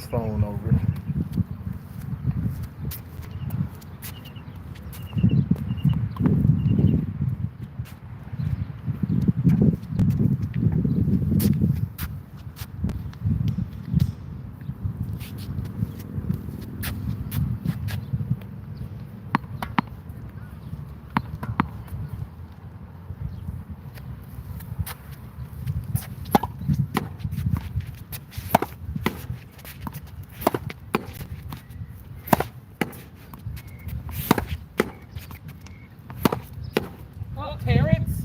this phone over. Oh, Terrence.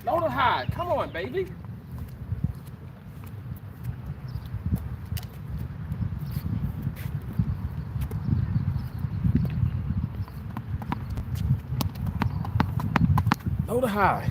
Load her high. Come on, baby. Load her high.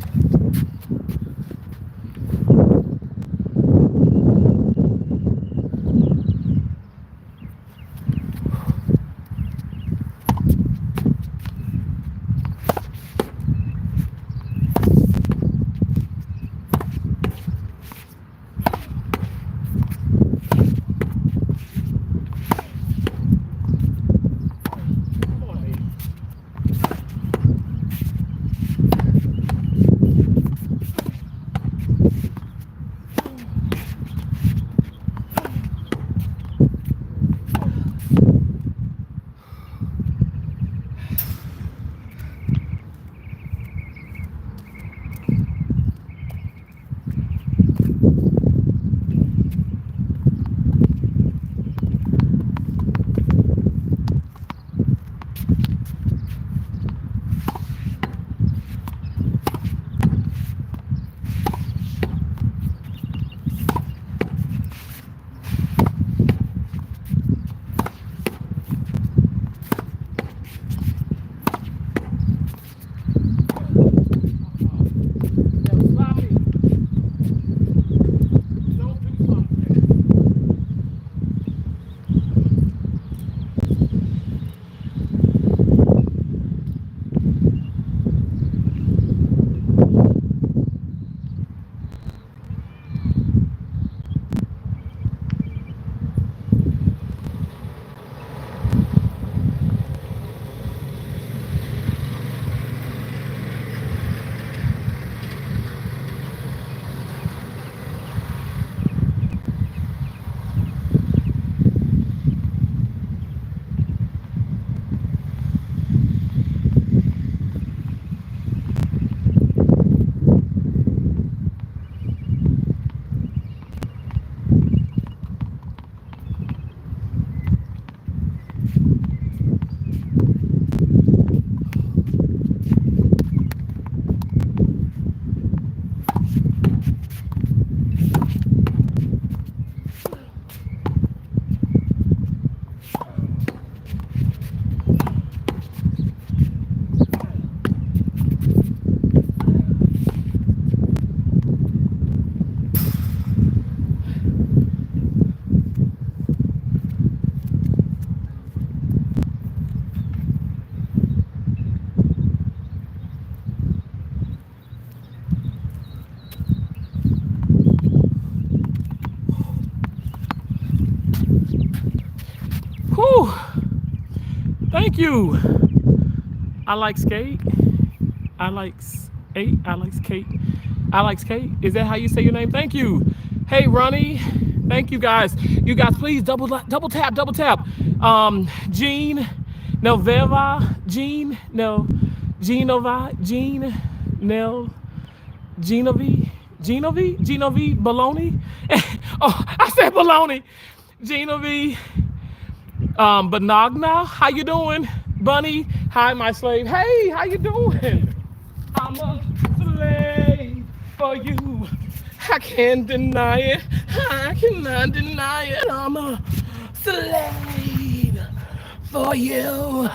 Whew. Thank you. I like skate. I like skate. I like skate. I like skate. Is that how you say your name? Thank you. Hey, Ronnie. Thank you guys. You guys, please double tap, double tap. Jean, Nelveva, Jean, no, Genova, Jean, Nel, Genovi, Baloney. Oh, I said baloney. Genovi, Benagna, how you doing? Bunny, hi, my slave. Hey, how you doing? I'm a slave for you. I can't deny it. I cannot deny it. I'm a slave for you.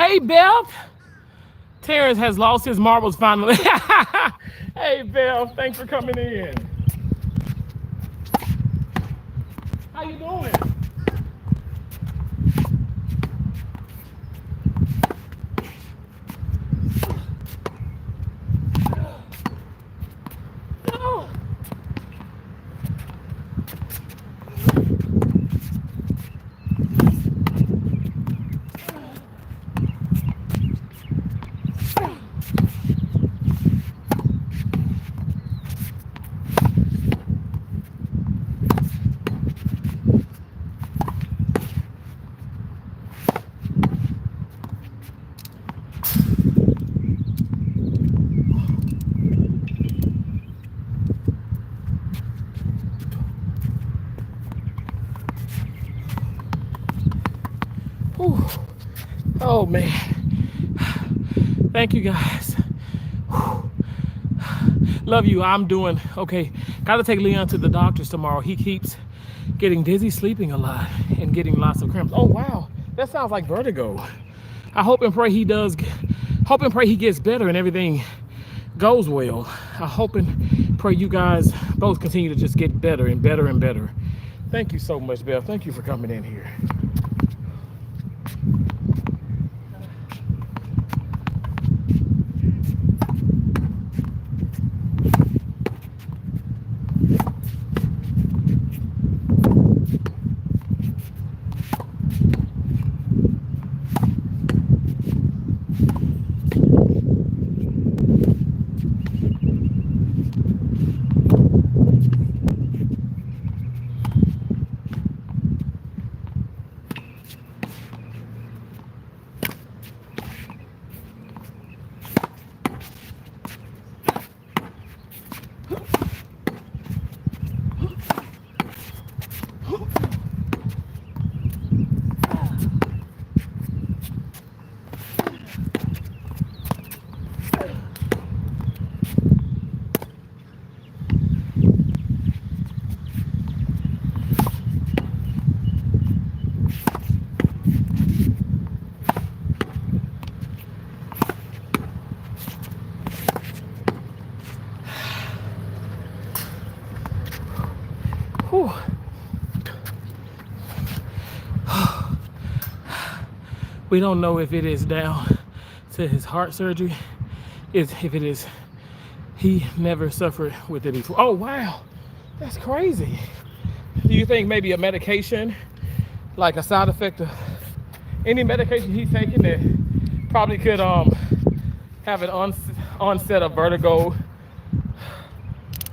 Hey, Beth. Terrence has lost his marbles finally. Hey, Beth, thanks for coming in. How you doing? Oh. Whew. Oh man. Thank you guys. Whew. Love you. I'm doing okay. Gotta take Leon to the doctor's tomorrow. He keeps getting dizzy, sleeping a lot, and getting lots of cramps. Oh wow. That sounds like vertigo. I hope and pray he does. Hope and pray he gets better and everything goes well. I hope and pray you guys both continue to just get better and better and better. Thank you so much, Beth. Thank you for coming in here. Whew. We don't know if it is down to his heart surgery. If it is, he never suffered with it before. Oh wow, that's crazy. Do you think maybe a medication, like a side effect of any medication he's taking that probably could have an onset of vertigo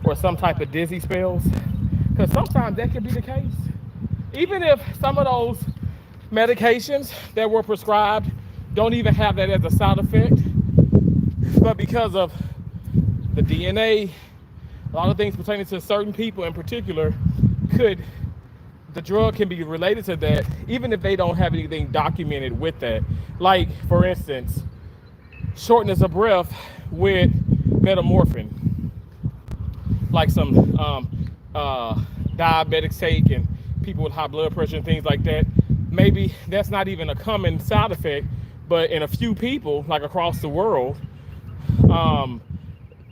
or some type of dizzy spells? Because sometimes that could be the case. Even if some of those medications that were prescribed don't even have that as a side effect, but because of the DNA, a lot of things pertaining to certain people in particular, the drug can be related to that, even if they don't have anything documented with that. Like, for instance, shortness of breath with metamorphin, like some diabetics take and people with high blood pressure and things like that. Maybe that's not even a common side effect, but in a few people, like across the world,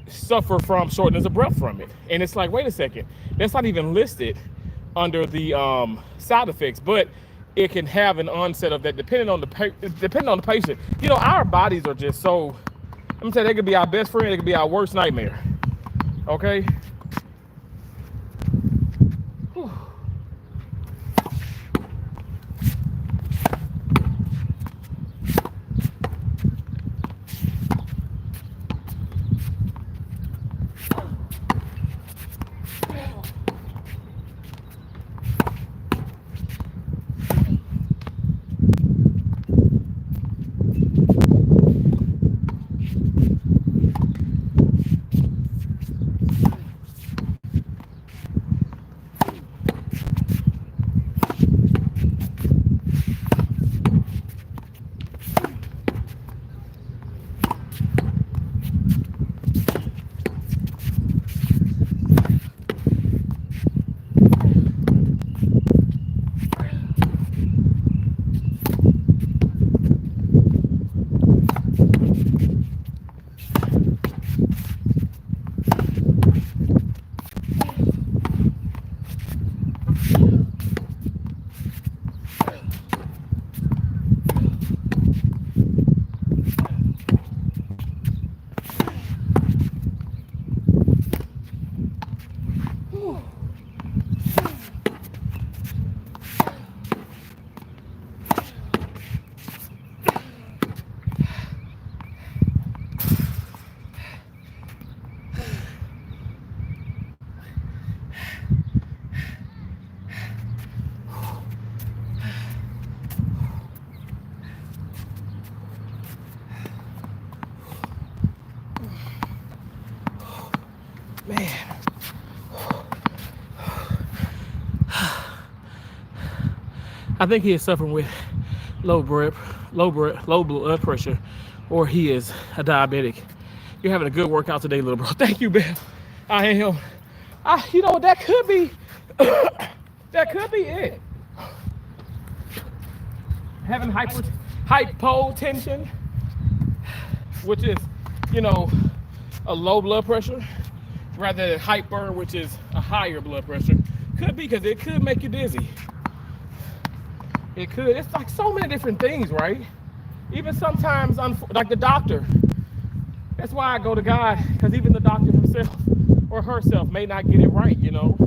suffer from shortness of breath from it. And it's like, wait a second, that's not even listed under the side effects, but it can have an onset of that depending on the patient. You know, our bodies are just so, let me tell you, they could be our best friend, it could be our worst nightmare. Okay? Whew. I think he is suffering with low blood pressure, or he is a diabetic. You're having a good workout today, little bro. Thank you, Beth. I am. You know, that could be, that could be it. Having hypotension, which is, you know, a low blood pressure, rather than hyper, which is a higher blood pressure. Could be, because it could make you dizzy. It could. It's like so many different things, right? Even sometimes, like the doctor. That's why I go to God, because even the doctor himself or herself may not get it right, you know.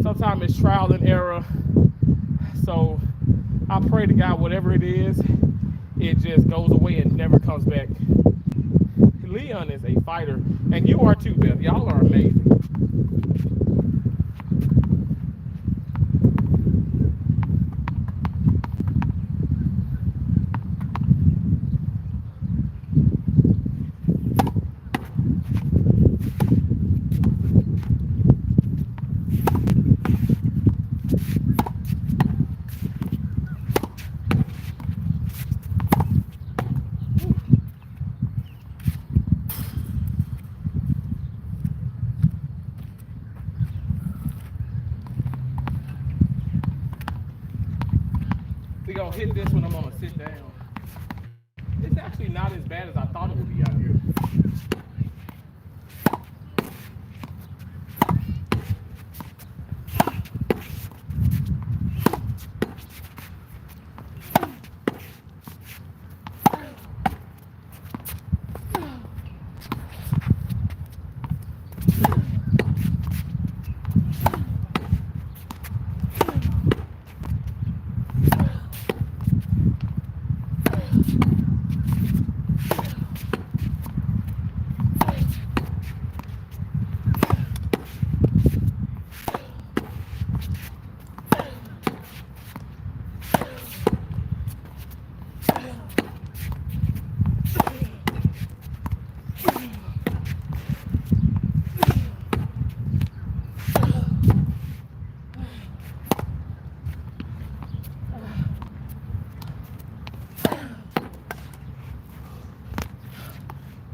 Sometimes it's trial and error. So I pray to God, whatever it is, it just goes away and never comes back. Leon is a fighter, and you are too, Beth. Y'all are amazing. We gonna hit this when I'm gonna sit down. It's actually not as bad as I thought it would be out here.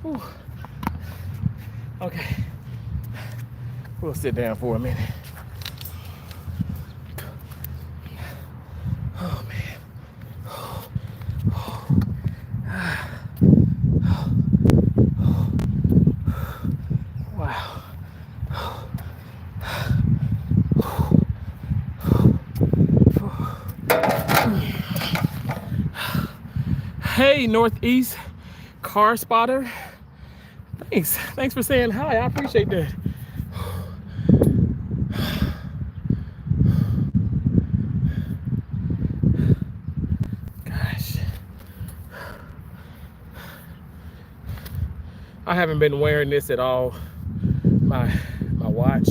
Whew. Okay, we'll sit down for a minute. Oh man. Wow. Hey, Northeast Car Spotter. Thanks for saying hi. I appreciate that. Gosh, I haven't been wearing this at all. My watch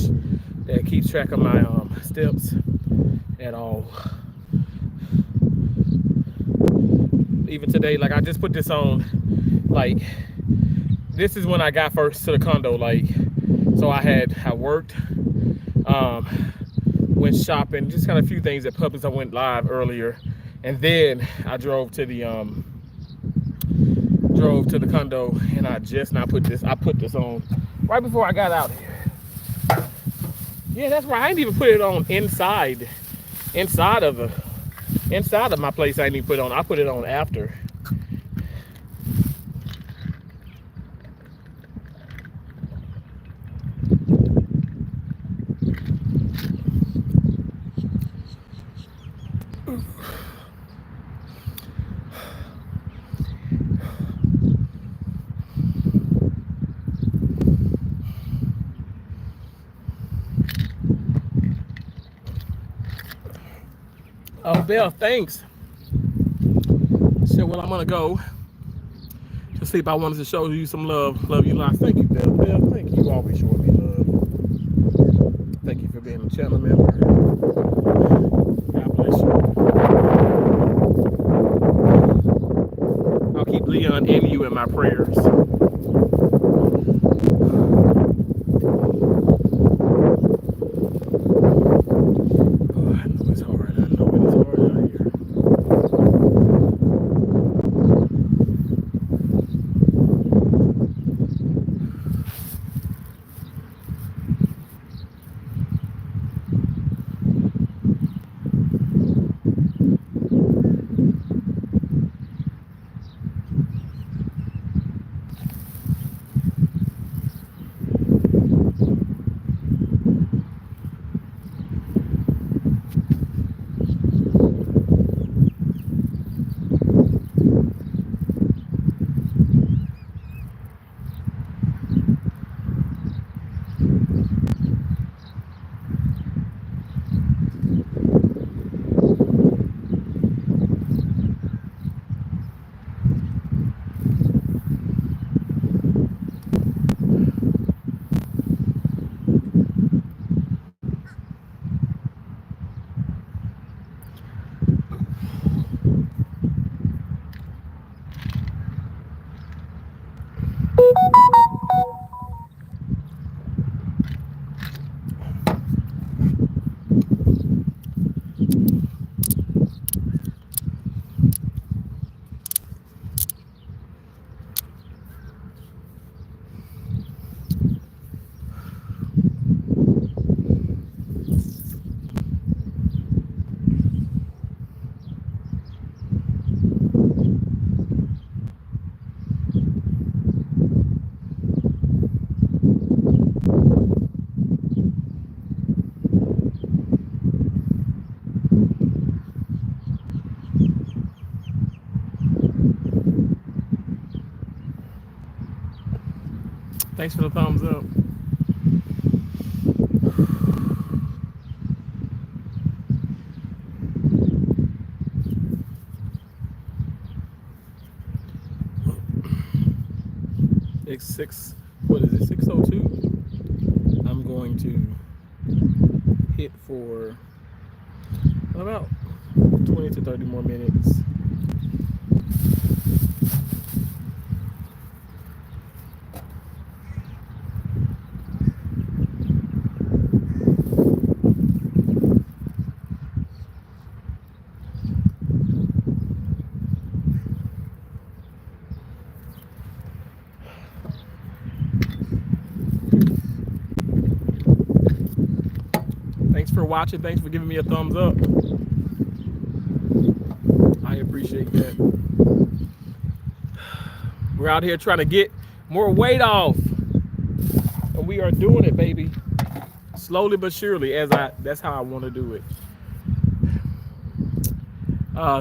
that keeps track of my steps at all. Even today, like I just put this on, like this is when I got first to the condo, like, so I worked, went shopping, just kind of a few things at Publix. I went live earlier, and then I drove to the condo, and I put this on right before I got out here. Yeah, that's right. I didn't even put it on inside of my place. I didn't even put it on. I put it on after. Oh, Belle, thanks. So, well, I'm gonna go to sleep. I wanted to show you some love. Love you lots. Thank you, Belle. Belle, thank you. You always show me love. Thank you for being a channel member. God bless you. I'll keep Leon and you in my prayers. Oh, I know it's hard. I know it is hard out here. Thanks for the thumbs up. It's 6, what is it, 6:02? I'm going to hit for about 20 to 30 more minutes. Thanks for watching. Thanks for giving me a thumbs up. I appreciate that. We're out here trying to get more weight off. And we are doing it, baby. Slowly but surely, that's how I want to do it.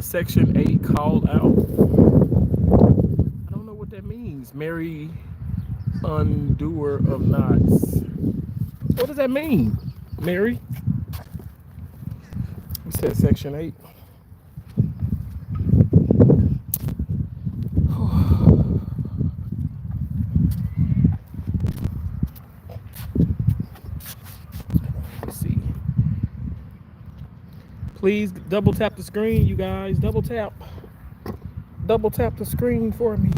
Section 8 called out. I don't know what that means. Mary undoer of knots. What does that mean, Mary? You said section 8. Let's see. Please double tap the screen, you guys. Double tap the screen for me.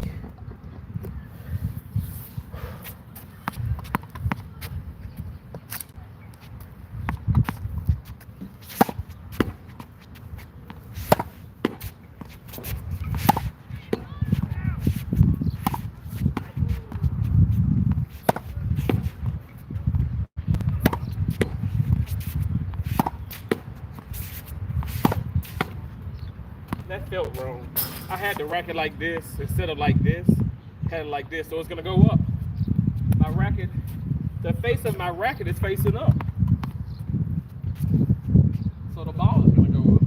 That felt wrong. I had to rack it like this instead of like this. Had it like this, so it's gonna go up. My racket, the face of my racket is facing up. So the ball is gonna go up.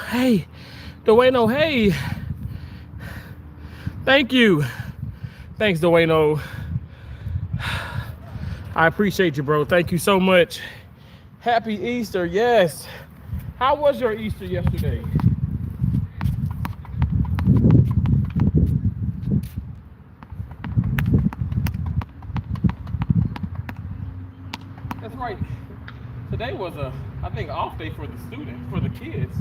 Hey, Dwayno, hey. Thank you. Thanks, Dwayno. I appreciate you, bro. Thank you so much. Happy Easter, yes. How was your Easter yesterday? That's right. Today was I think, off day for the students, for the kids.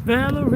Valerie.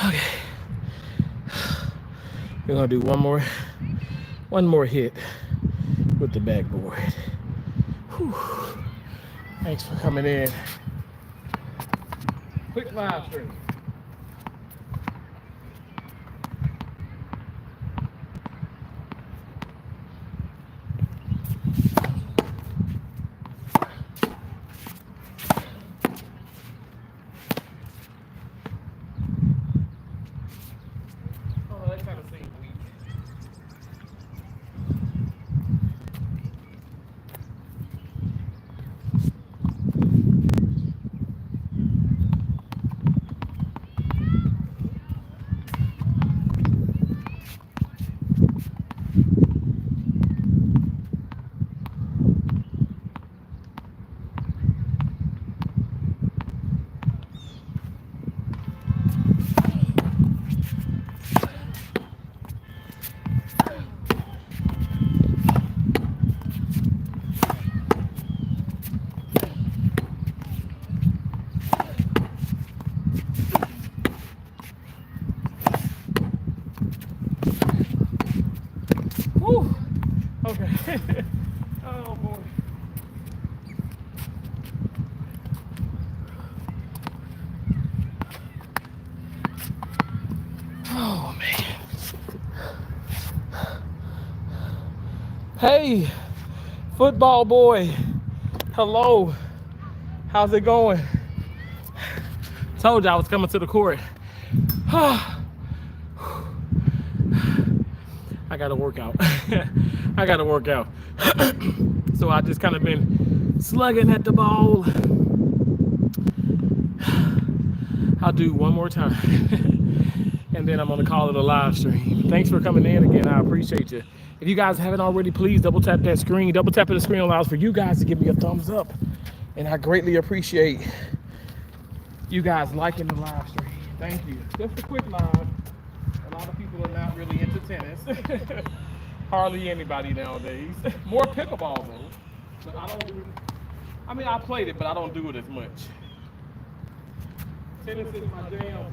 Okay. We're gonna do one more hit with the backboard. Whew. Thanks for coming in. Quick live stream. Oh, that kind of seems weak. Whew. Okay. Oh boy. Oh man. Hey, football boy. Hello. How's it going? Told you I was coming to the court. I gotta work out. I gotta work out. So I just kind of been slugging at the ball. I'll do one more time. And then I'm gonna call it a live stream. Thanks for coming in again. I appreciate you. If you guys haven't already, please double tap that screen. Double tapping the screen allows for you guys to give me a thumbs up. And I greatly appreciate you guys liking the live stream. Thank you. Just a quick live. A lot of people are not really into tennis. Hardly anybody nowadays. More pickleball though. But I don't do, I mean, I played it, but I don't do it as much. Tennis is my jam.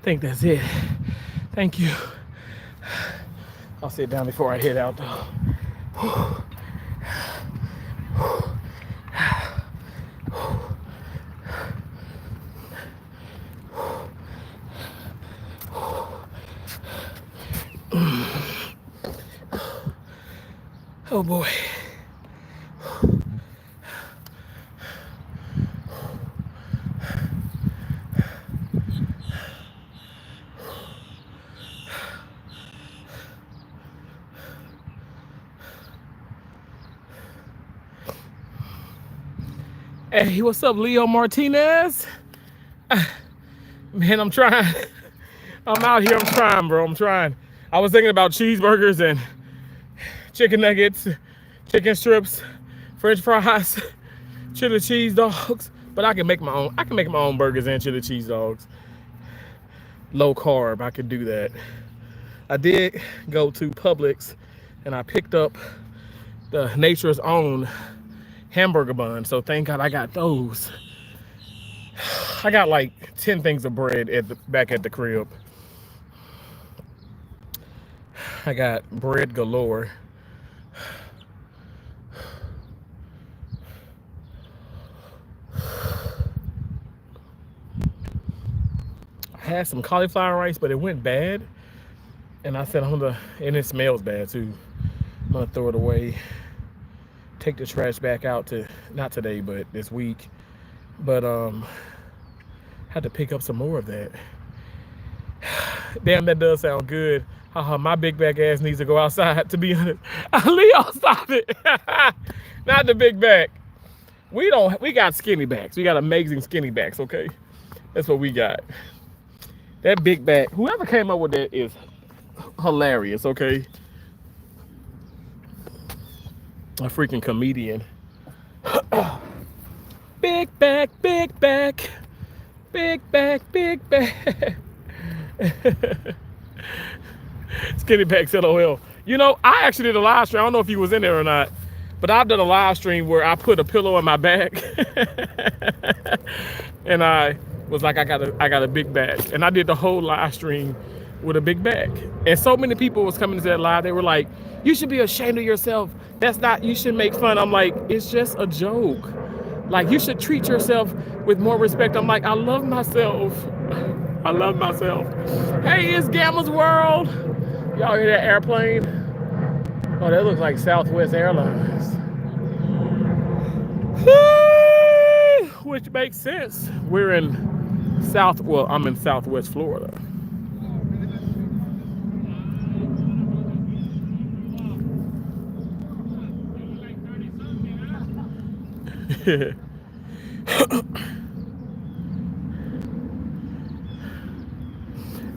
think that's it. Thank you. I'll sit down before I head out though. Oh boy. Hey, what's up, Leo Martinez? Man, I'm trying. I'm out here. I'm trying, bro. I'm trying. I was thinking about cheeseburgers and chicken nuggets, chicken strips, French fries, chili cheese dogs. But I can make my own. I can make my own burgers and chili cheese dogs. Low carb. I could do that. I did go to Publix, and I picked up the Nature's Own hamburger bun. So thank God I got those. I got like 10 things of bread back at the crib. I got bread galore. I had some cauliflower rice, but it went bad. And I said, and it smells bad too. I'm gonna throw it away. Take the trash back out not today, but this week. But had to pick up some more of that. Damn, that does sound good. My big back ass needs to go outside, to be honest. Leo, stop it. Not the big back. We got skinny backs. We got amazing skinny backs, okay? That's what we got. That big back, whoever came up with that is hilarious, okay? A freaking comedian. Big back, big back. Big back, big back. Skinny backs, LOL. You know, I actually did a live stream. I don't know if you was in there or not, but I've done a live stream where I put a pillow in my back. And I was like, I got a big back. And I did the whole live stream with a big back. And so many people was coming to that live. They were like, you should be ashamed of yourself. You should make fun. I'm like, it's just a joke. Like, you should treat yourself with more respect. I'm like, I love myself. I love myself. Hey, it's Gamma's World. Y'all hear that airplane? Oh, that looks like Southwest Airlines. Which makes sense. We're in I'm in Southwest Florida.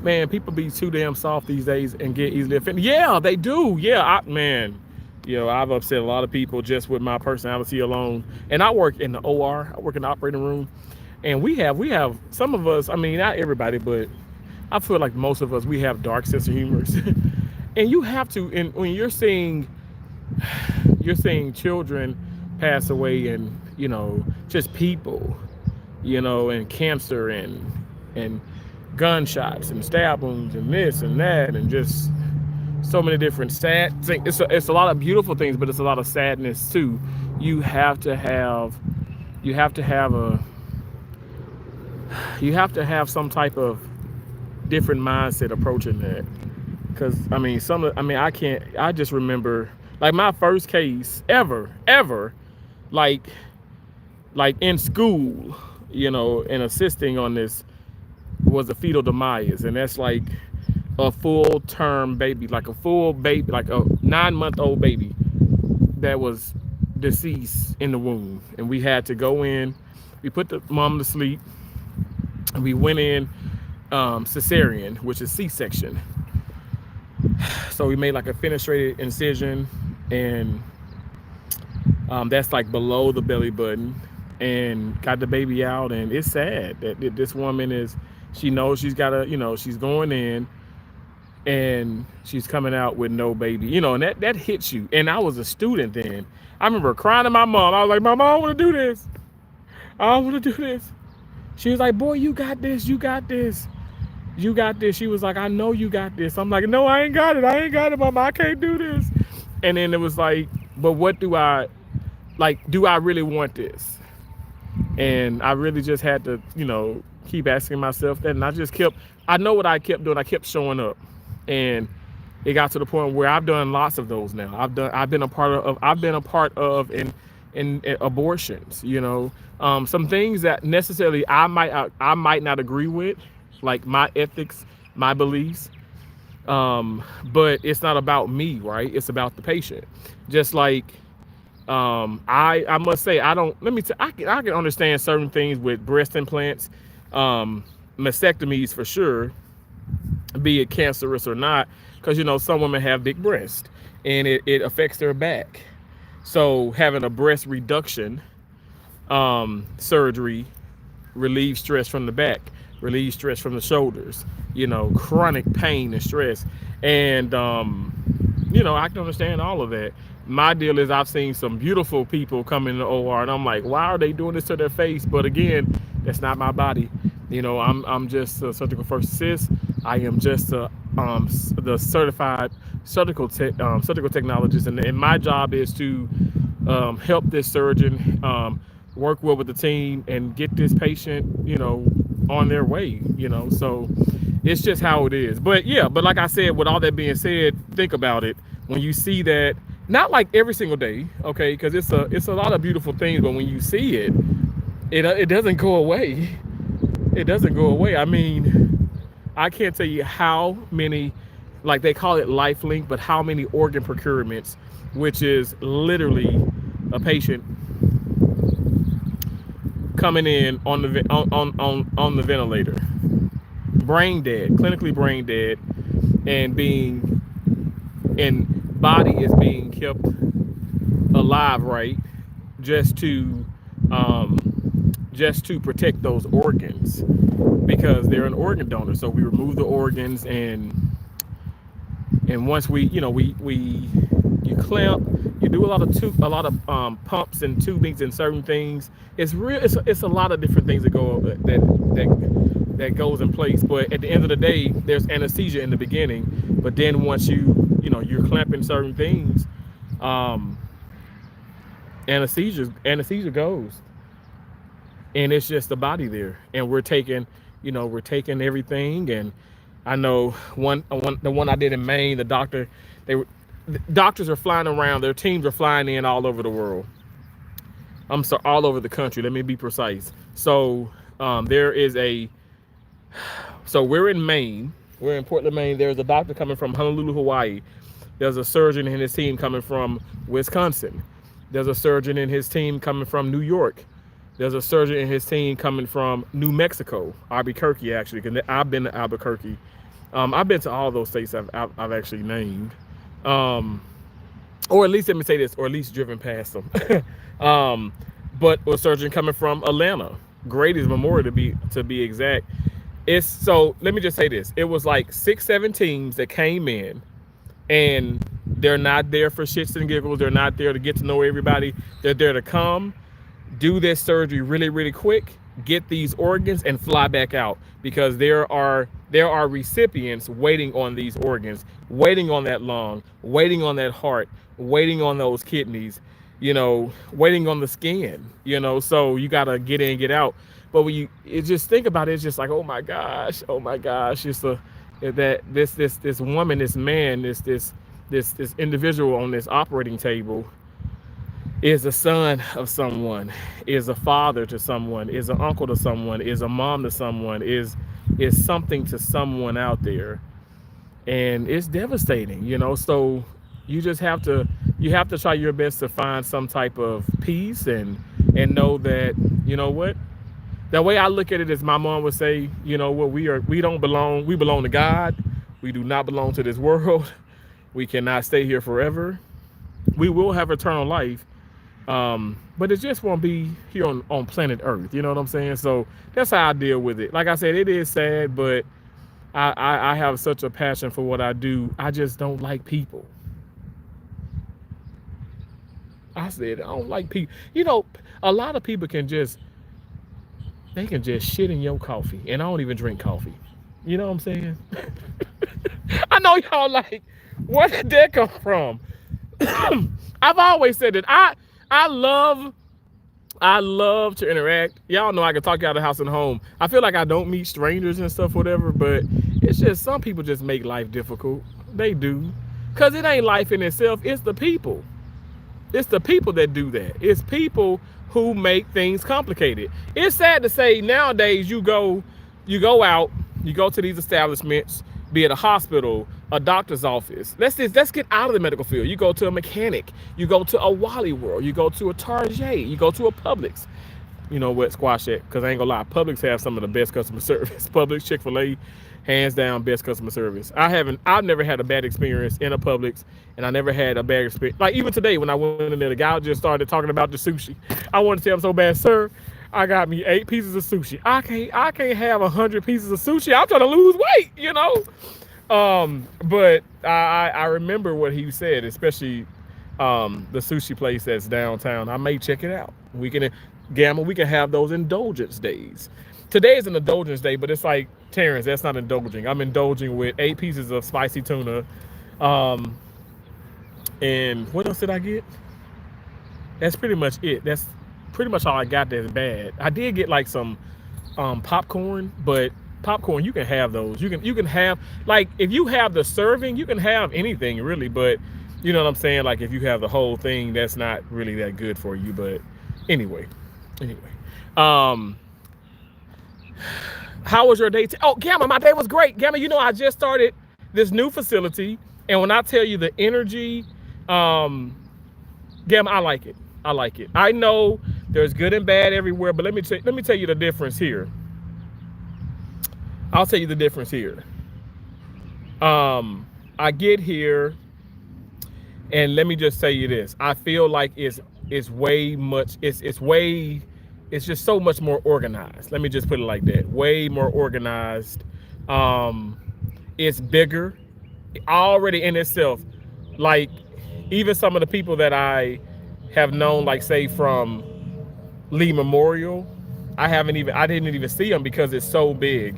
Man, people be too damn soft these days and get easily offended. Yeah, they do. Yeah, I've upset a lot of people just with my personality alone. And I work in the OR. I work in the operating room. And we have some of us, I mean, not everybody, but I feel like most of us, we have dark sense of humors. And you have to, and when you're seeing children pass away and, just people, and cancer and gunshots and stab wounds and this and that and just so many different sad things. It's a lot of beautiful things, but it's a lot of sadness too. You have to have some type of different mindset approaching that. Because I just remember like my first case ever, like in school, and assisting on this was a fetal demise. And that's like a full-term baby, like a full baby, like a 9-month-old baby that was deceased in the womb. And we had to go in, we put the mom to sleep, and we went in cesarean, which is C-section. So we made like a fenestrated incision, and that's like below the belly button, and got the baby out. And it's sad that this woman she knows she's got she's going in and she's coming out with no baby, and that hits you. And I was a student then. I remember crying to my mom. I was like, Mom, I don't want to do this. I don't want to do this. She was like, boy, you got this. You got this. You got this. She was like, I know you got this. I'm like, no, I ain't got it. I ain't got it, mama. I can't do this. And then it was like, but what do I like? Do I really want this? And I really just had to, keep asking myself that. And I just kept, I know what I kept doing. I kept showing up. And it got to the point where I've done lots of those now. I've been a part of in abortions, some things that necessarily I might not agree with, like my ethics, my beliefs. But it's not about me, right? It's about the patient. Just like I must say I don't. I can understand certain things with breast implants, mastectomies for sure, be it cancerous or not, because some women have big breasts and it affects their back. So having a breast reduction surgery relieve stress from the back, relieve stress from the shoulders, chronic pain and stress. And, I can understand all of that. My deal is I've seen some beautiful people come in the OR and I'm like, why are they doing this to their face? But again, that's not my body. I'm just a surgical first assist. I am just the certified surgical technologist. And my job is to help this surgeon work well with the team and get this patient, on their way, so it's just how it is. But yeah, but like I said, with all that being said, think about it. When you see that, not like every single day, okay, because it's a lot of beautiful things, but when you see it, it doesn't go away. It doesn't go away. I mean, I can't tell you how many, like they call it lifelink, but how many organ procurements, which is literally a patient coming in on the ventilator, brain dead, clinically brain dead, and body is being kept alive, right, just to protect those organs, because they're an organ donor. So we remove the organs, and once we you clamp, you do a lot of pumps and tubings and certain things. It's a lot of different things that goes in place. But at the end of the day, there's anesthesia in the beginning. But then once you're clamping certain things, anesthesia goes, and it's just the body there, and we're taking everything. And I know the one I did in Maine, the doctors are flying around, their teams are flying in all over the world. I'm sorry, all over the country. Let me be precise. So we're in Maine. We're in Portland, Maine. There's a doctor coming from Honolulu, Hawaii. There's a surgeon and his team coming from Wisconsin. There's a surgeon and his team coming from New York. There's a surgeon and his team coming from New Mexico, Albuquerque, actually, because I've been to Albuquerque. I've been to all those states I've actually named. Or at least, let me say this, or at least driven past them. But a surgeon coming from Atlanta, Grady's Memorial to be exact. So let me just say this. It was like 6-7 teams that came in, and they're not there for shits and giggles. They're not there to get to know everybody. They're there to come, do this surgery really, really quick, get these organs, and fly back out, because there are recipients waiting on these organs, waiting on that lung, waiting on that heart, waiting on those kidneys, waiting on the skin, so you got to get in, get out. But when you just think about it, it's just like, oh my gosh, it's this woman, this man, this individual on this operating table is a son of someone, is a father to someone, is an uncle to someone, is a mom to someone, is something to someone out there. And it's devastating, so you just have to try your best to find some type of peace and know that, what, the way I look at it is, my mom would say, we belong to God. We do not belong to this world. We cannot stay here forever. We will have eternal life. But it just won't be here on planet Earth. You know what I'm saying? So that's how I deal with it. Like I said, it is sad, but I have such a passion for what I do. I just don't like people. I said, I don't like people. A lot of people can just shit in your coffee. And I don't even drink coffee. You know what I'm saying? I know y'all like, where did that come from? I've always said that I love I love to interact. Y'all know I can talk you out of the house and home. I feel like I don't meet strangers and stuff, whatever, but it's just some people just make life difficult. They do. Cause it ain't life in itself, it's the people. It's the people that do that. It's people who make things complicated. It's sad to say nowadays you go out, you go to these establishments, be it a hospital, a doctor's office. Let's get out of the medical field. You go to a mechanic, you go to a Wally World, you go to a Target, you go to a Publix. You know what, squash that, because I ain't gonna lie, Publix have some of the best customer service. Publix, Chick-fil-A, hands down best customer service. I've never had a bad experience in a Publix, and I never had a bad experience. Like even today when I went in there, the guy just started talking about the sushi. I wanted to tell him so bad, sir, I got me 8 pieces of sushi. I can't have 100 pieces of sushi. I'm trying to lose weight, you know. But I remember what he said, especially the sushi place that's downtown. I may check it out. We can have those indulgence days. Today is an indulgence day, but it's like, Terrence, that's not indulging. I'm indulging with 8 pieces of spicy tuna. And what else did I get? That's pretty much it. That's pretty much all I got that's bad. I did get like some popcorn, but popcorn, you can have those. You can have, like, if you have the serving, you can have anything really, but you know what I'm saying? Like if you have the whole thing, that's not really that good for you. But anyway. How was your day? Oh, Gamma, my day was great. Gamma, you know, I just started this new facility, and when I tell you the energy, Gamma, I like it. I know there's good and bad everywhere, but let me tell you the difference here. I'll tell you the difference here. I get here, and let me just tell you this. I feel like it's just so much more organized. Let me just put it like that. Way more organized. It's bigger already in itself. Like even some of the people that I have known, like say from Lee Memorial, I didn't even see them because it's so big.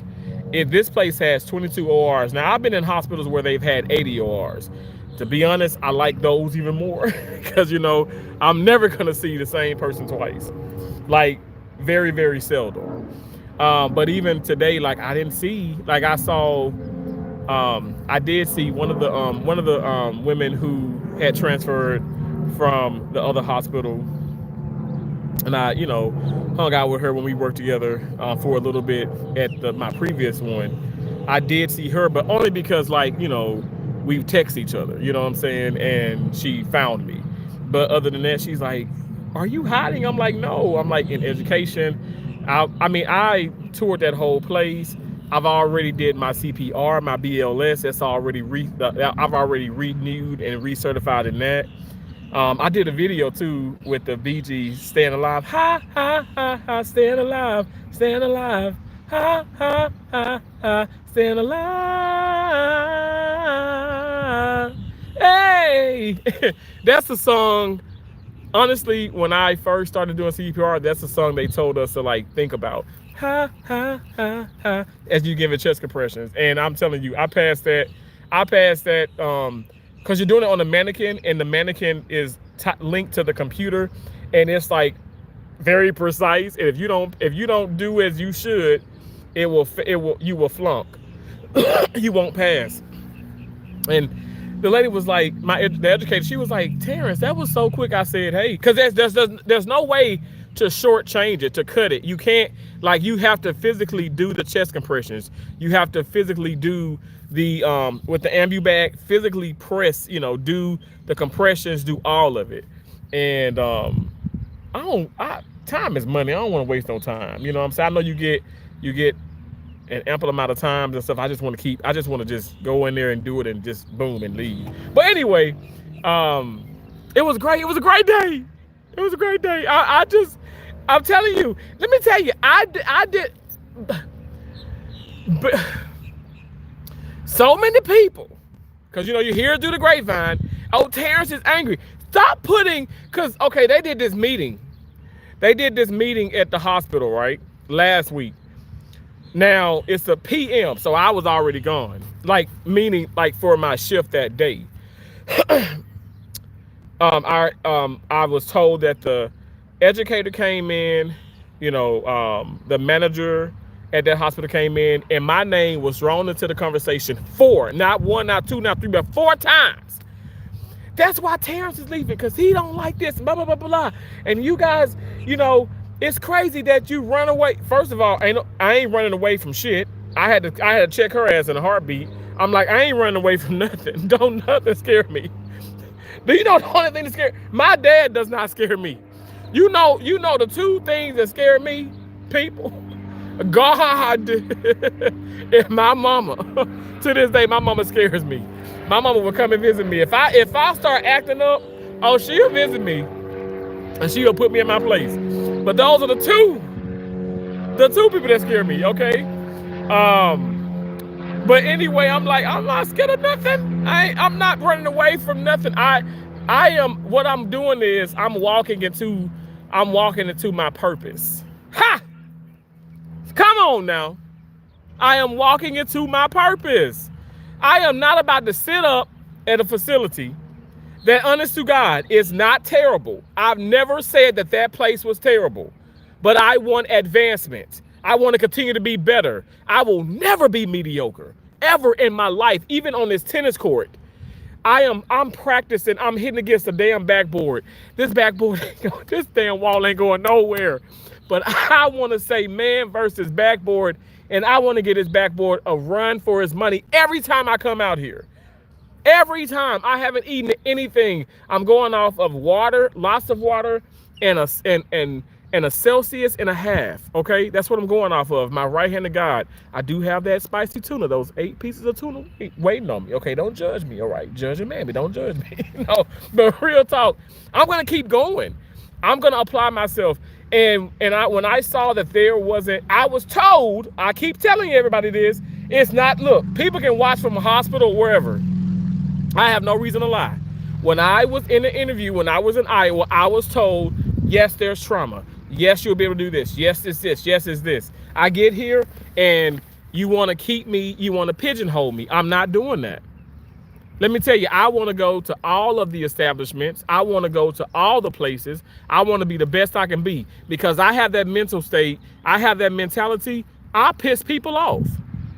If this place has 22 ORs. Now I've been in hospitals where they've had 80 ORs. To be honest, I like those even more because, you know, I'm never gonna see the same person twice. Like very, very seldom. But even today, like I did see one of the women who had transferred from the other hospital, and I, you know, hung out with her when we worked together for a little bit at my previous one. I did see her, but only because, like, you know, we text each other, you know what I'm saying? And she found me. But other than that, she's like, are you hiding? I'm like, no, I'm like in education. I toured that whole place. I've already did my CPR, my BLS. That's already I've already renewed and recertified in that. I did a video too with the BG Staying Alive. Ha, ha, ha, ha, staying alive, ha, ha, ha, ha, staying alive. Hey, that's the song. Honestly, when I first started doing CPR, that's the song they told us to like think about. Ha, ha, ha, ha, as you give it chest compressions. And I'm telling you, I passed that because you're doing it on a mannequin, and the mannequin is linked to the computer, and it's like very precise. And if you don't do as you should, you will flunk. You won't pass. And the lady was like, the educator, she was like, Terrence, that was so quick. I said, hey, because there's no way to shortchange it, to cut it. You can't, like, you have to physically do the chest compressions. You have to physically do the with the ambu bag, physically press, you know, do the compressions, do all of it. And time is money. I don't want to waste no time. You know what I'm saying? I know you get an ample amount of times and stuff. I just want to just go in there and do it and just boom and leave. But anyway, it was great. It was a great day. It was a great day. I'm telling you, let me tell you, I did, but so many people, because, you know, you hear it through the grapevine, oh, Terrence is angry. Stop putting, because, okay, they did this meeting at the hospital, right, last week. Now it's a PM, so I was already gone. Like meaning like for my shift that day. I was told that the educator came in, the manager at that hospital came in, and my name was thrown into the conversation four, not one, not two, not three, but four times. That's why Terrence is leaving, because he don't like this, blah, blah, blah, blah. And you guys, it's crazy that you run away. First of all, I ain't running away from shit. I had to check her ass in a heartbeat. I'm like, I ain't running away from nothing. Don't nothing scare me. Do you know the only thing that scares my dad does not scare me? You know the two things that scare me, people. God and my mama. To this day, my mama scares me. My mama will come and visit me. If I start acting up, oh, she'll visit me. And she'll put me in my place. But those are the two people that scare me, okay? But anyway, I'm not scared of nothing. I'm not running away from nothing. What I'm doing is I'm walking into my purpose. Ha! Come on now. I am walking into my purpose. I am not about to sit up at a facility that, honest to God, is not terrible. I've never said that place was terrible, but I want advancement. I want to continue to be better. I will never be mediocre, ever in my life, even on this tennis court. I'm practicing. I'm hitting against the damn backboard. This damn wall ain't going nowhere. But I want to say man versus backboard, and I want to get his backboard a run for his money every time I come out here. Every time. I haven't eaten anything. I'm going off of water, lots of water, and a Celsius and a half. Okay, that's what I'm going off of. My right hand of God. I do have that spicy tuna. Those 8 pieces of tuna waiting on me. Okay, don't judge me. All right, judge a man, but don't judge me. No, but real talk. I'm gonna keep going. I'm gonna apply myself. And when I saw that there wasn't, I was told. I keep telling everybody this. It's not. Look, people can watch from a hospital or wherever. I have no reason to lie. When I was in the interview, when I was in Iowa, I was told, yes, there's trauma. Yes, you'll be able to do this. Yes, it's this. Yes, it's this. I get here and you want to keep me, you want to pigeonhole me. I'm not doing that. Let me tell you, I want to go to all of the establishments. I want to go to all the places. I want to be the best I can be because I have that mental state. I have that mentality. I piss people off.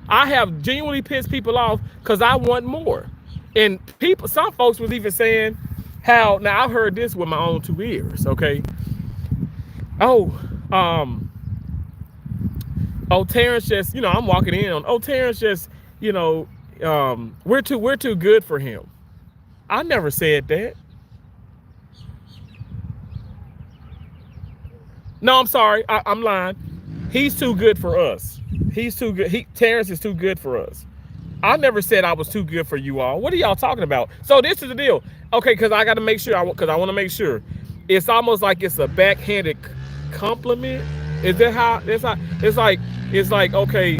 I have genuinely pissed people off because I want more. And some folks was even saying how, now I've heard this with my own 2 ears, okay? Terrence just, I'm walking in on, Terrence just, we're too good for him. I never said that. No, I'm sorry. I'm lying. He's too good for us. He's too good. Terrence is too good for us. I never said I was too good for you all. What are y'all talking about? So this is the deal. Okay, because I got to make sure, because I want to make sure. It's almost like it's a backhanded compliment. Is that how, it's like, okay,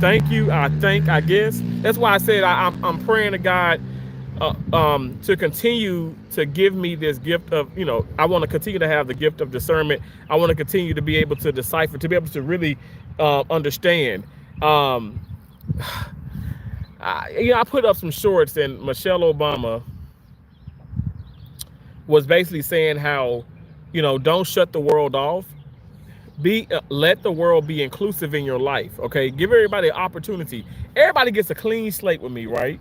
thank you, I guess. That's why I said I'm praying to God to continue to give me this gift of, I want to continue to have the gift of discernment. I want to continue to be able to decipher, to be able to really understand. I put up some shorts and Michelle Obama was basically saying how, don't shut the world off. Let the world be inclusive in your life. Okay, give everybody an opportunity. Everybody gets a clean slate with me, right?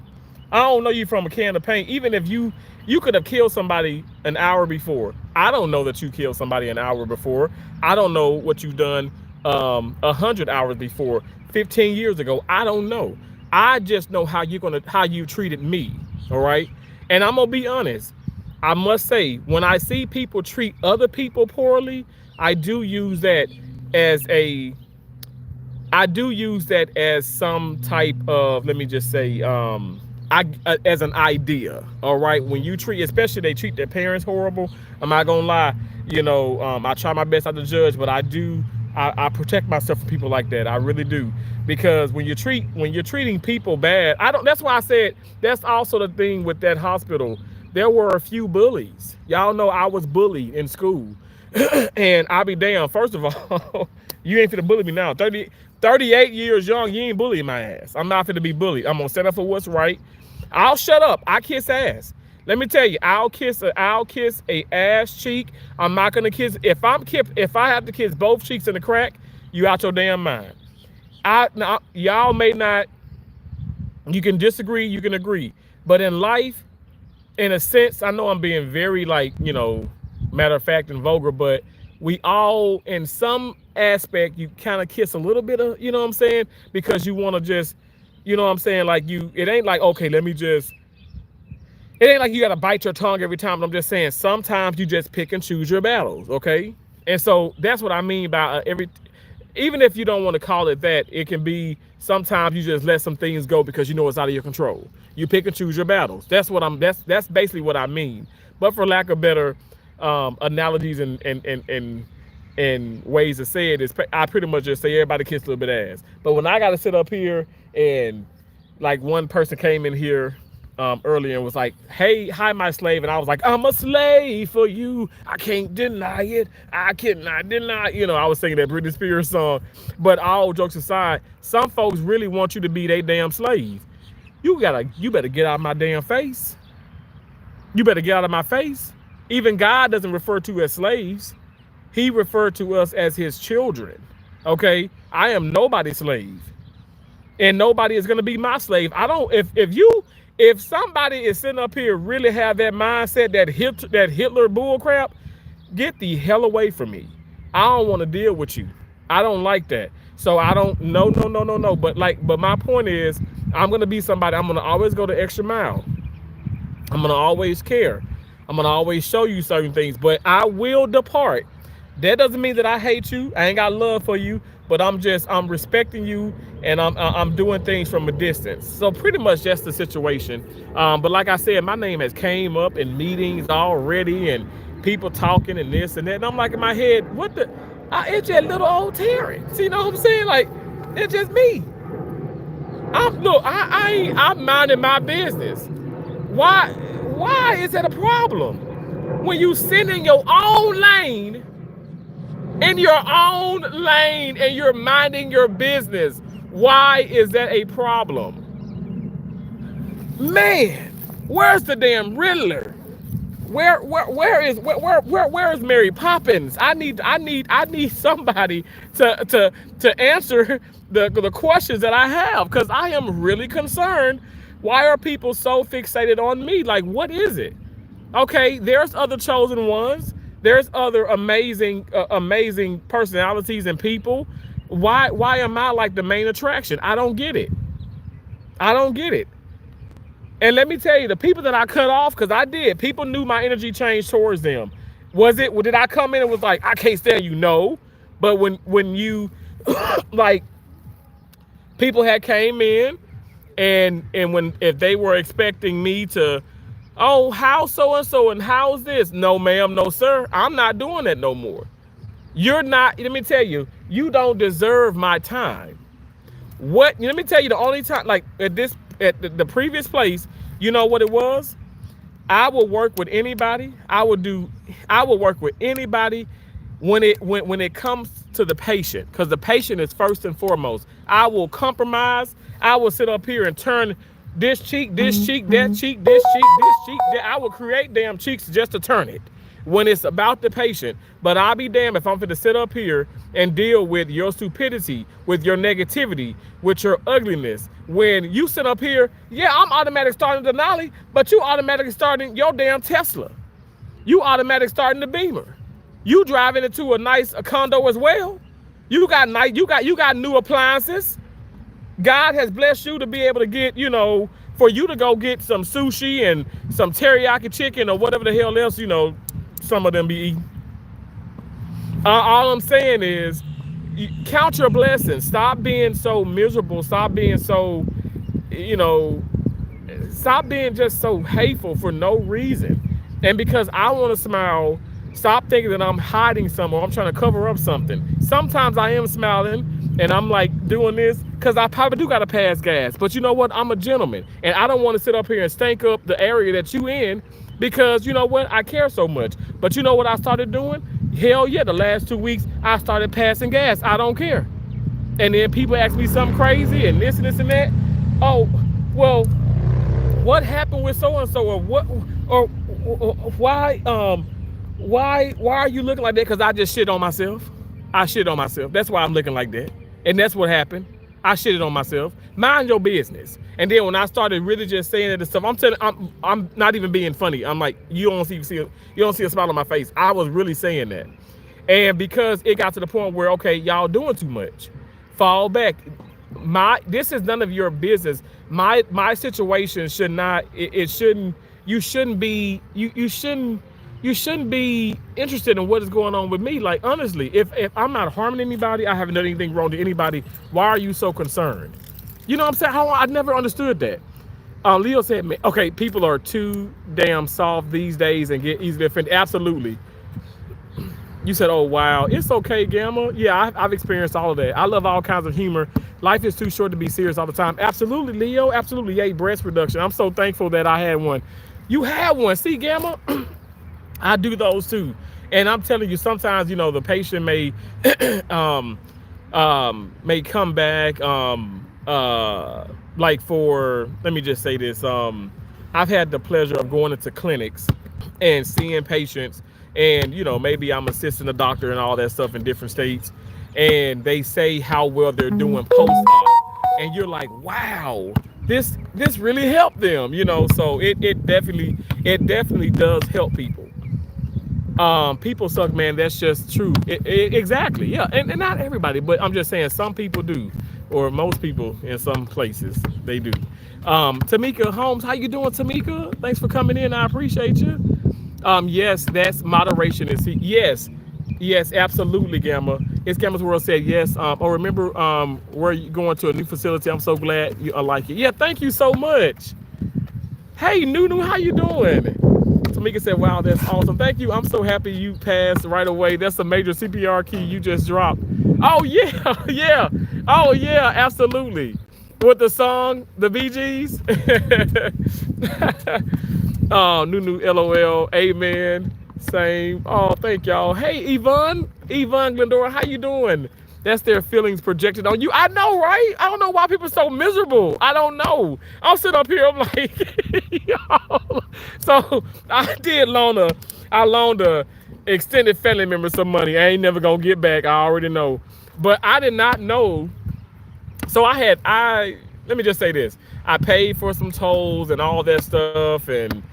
I don't know you from a can of paint. Even if you could have killed somebody an hour before. I don't know that you killed somebody an hour before. I don't know what you've done 100 hours before, 15 years ago. I don't know. I just know how you treated me. All right. And I'm gonna be honest. I must say, when I see people treat other people poorly, I do use that as some type of, let me just say, as an idea. All right. When you especially they treat their parents horrible. I'm not gonna lie. I try my best not to judge, but I protect myself from people like that. I really do. Because when you're treating people bad, that's why I said that's also the thing with that hospital. There were a few bullies. Y'all know I was bullied in school. And I'll be damned. First of all, you ain't finna bully me now. 38 years young, you ain't bullying my ass. I'm not finna be bullied. I'm gonna stand up for what's right. I'll shut up. I kiss ass. Let me tell you, I'll kiss a ass cheek. I'm not gonna kiss if I have to kiss both cheeks in the crack, you out your damn mind. Now, y'all may not, you can disagree, you can agree. But in life, in a sense, I know I'm being very like, matter of fact and vulgar, but we all in some aspect you kind of kiss a little bit of, you know what I'm saying? Because you want to just, you know what I'm saying? Like it ain't like, okay, it ain't like you gotta bite your tongue every time. But I'm just saying sometimes you just pick and choose your battles, okay? And so that's what I mean by even if you don't want to call it that, it can be sometimes you just let some things go because you know it's out of your control. You pick and choose your battles. That's basically what I mean. But for lack of better analogies and ways to say it, is I pretty much just say everybody kiss a little bit of ass. But when I got to sit up here and like one person came in here earlier and was like, "Hey, hi, my slave," and I was like, "I'm a slave for you. I can't deny it. I cannot deny." I was singing that Britney Spears song. But all jokes aside, some folks really want you to be their damn slave. You better get out of my damn face. You better get out of my face. Even God doesn't refer to as slaves. He referred to us as his children. Okay? I am nobody's slave. And nobody is gonna be my slave. I don't if somebody is sitting up here really have that mindset, that Hitler bull crap, get the hell away from me. I don't want to deal with you. I don't like that. So I don't no. But my point is, I'm gonna be somebody, I'm gonna always go the extra mile. I'm gonna always care. I'm gonna always show you certain things, but I will depart. That doesn't mean that I hate you. I ain't got love for you, but I'm respecting you, and I'm doing things from a distance. So pretty much that's the situation. But like I said, my name has came up in meetings already, and people talking and this and that, and I'm like in my head, what the? It's just little old Terry. See, you know what I'm saying? Like, it's just me. I'm minding my business. Why is that a problem? When you sit in your own lane, and you're minding your business, why is that a problem? Man, where's the damn Riddler? Where is Mary Poppins? I need somebody to answer the questions that I have, because I am really concerned. Why are people so fixated on me? Like, what is it? Okay, there's other chosen ones. There's other amazing personalities and people. Why am I like the main attraction? I don't get it. I don't get it. And let me tell you, the people that I cut off, because I did, people knew my energy changed towards them. Did I come in and was like, I can't stand you? No. But when you, like, people had came in, and if they were expecting me to, oh, how so-and-so and how's this? No, ma'am, no, sir. I'm not doing that no more. You're not, let me tell you, you don't deserve my time. Let me tell you, the only time, like at the previous place, you know what it was? I will work with anybody. I will work with anybody when it comes to the patient, because the patient is first and foremost. I will compromise. I will sit up here and turn this cheek, that cheek, this cheek, this cheek. I will create damn cheeks just to turn it when it's about the patient. But I'll be damned if I'm going to sit up here and deal with your stupidity, with your negativity, with your ugliness. When you sit up here, yeah, I'm automatic starting the Denali, but you automatically starting your damn Tesla. You automatic starting the Beamer. You driving into a condo as well. You got new appliances. God has blessed you to be able to get, for you to go get some sushi and some teriyaki chicken or whatever the hell else, some of them be eating. All I'm saying is, count your blessings. Stop being so miserable. Stop being so, stop being just so hateful for no reason. And because I want to smile, stop thinking that I'm hiding something or I'm trying to cover up something. Sometimes I am smiling and I'm like doing this because I probably do got to pass gas. But you know what? I'm a gentleman. And I don't want to sit up here and stank up the area that you in, because you know what? I care so much. But you know what I started doing? Hell yeah, the last 2 weeks I started passing gas. I don't care. And then people ask me something crazy and this and that. Oh, well, what happened with so and so, or what, or why are you looking like that? Because I just shit on myself. I shit on myself. That's why I'm looking like that. And that's what happened. I shitted on myself. Mind your business. And then when I started really just saying that and stuff, I'm not even being funny. I'm like, you don't see a smile on my face. I was really saying that. And because it got to the point where, okay, y'all doing too much. Fall back. This is none of your business. My situation should not, it shouldn't, you shouldn't be interested in what is going on with me. Like, honestly, if I'm not harming anybody, I haven't done anything wrong to anybody, why are you so concerned? You know what I'm saying? I never understood that. Leo said, okay, people are too damn soft these days and get easily offended. Absolutely. You said, oh, wow. It's okay, Gamma. Yeah, I've experienced all of that. I love all kinds of humor. Life is too short to be serious all the time. Absolutely, Leo. Absolutely. Yay, breast reduction. I'm so thankful that I had one. You had one. See, Gamma? I do those too. And I'm telling you, sometimes, you know, the patient may may come back, like for, let me just say this. I've had the pleasure of going into clinics and seeing patients, and, you know, maybe I'm assisting the doctor and all that stuff in different states, and they say how well they're doing post-op, and you're like, wow, this really helped them, you know. So it definitely does help people. People suck, man. That's just true. Exactly, yeah. And not everybody, but I'm just saying some people do, or most people in some places they do. Tamika Holmes, how you doing, Tamika? Thanks for coming in. I appreciate you. Yes, that's moderation is yes, absolutely, Gamma. It's Gamma's World said yes. Remember, where you going to a new facility. I'm so glad you like it. Yeah, thank you so much. Hey, Nunu, how you doing? Tamika said, wow, that's awesome. Thank you. I'm so happy you passed right away. That's a major CPR key you just dropped. Oh yeah, yeah. Oh yeah, absolutely. With the song, the Bee Gees. Oh, Nunu, LOL, amen, same. Oh, thank y'all. Hey, Yvonne Glendora, how you doing? That's their feelings projected on you. I know, right? I don't know why people are so miserable. I don't know. I'm sitting up here, I'm like, yo. So I loaned a extended family member some money. I ain't never gonna get back. I already know. But I did not know. So let me just say this. I paid for some tolls and all that stuff, and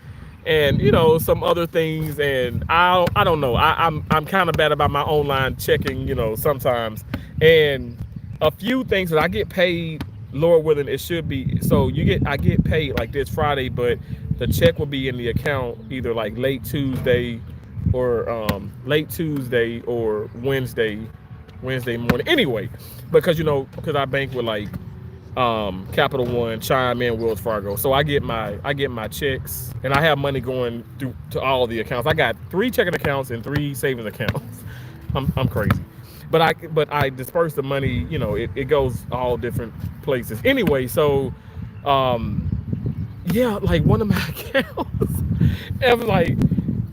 you know, some other things, and I don't know. I'm kind of bad about my online checking, you know, sometimes, and a few things that I get paid, Lord willing, it should be. So I get paid like this Friday, but the check will be in the account either like late Tuesday or Wednesday morning. Anyway, because I bank with like Capital One, Chime In, Wells Fargo. So I get my checks, and I have money going through to all the accounts. I got 3 checking accounts and 3 savings accounts. I'm crazy, but I disperse the money. You know, it goes all different places. Anyway, so yeah, like one of my accounts, and like,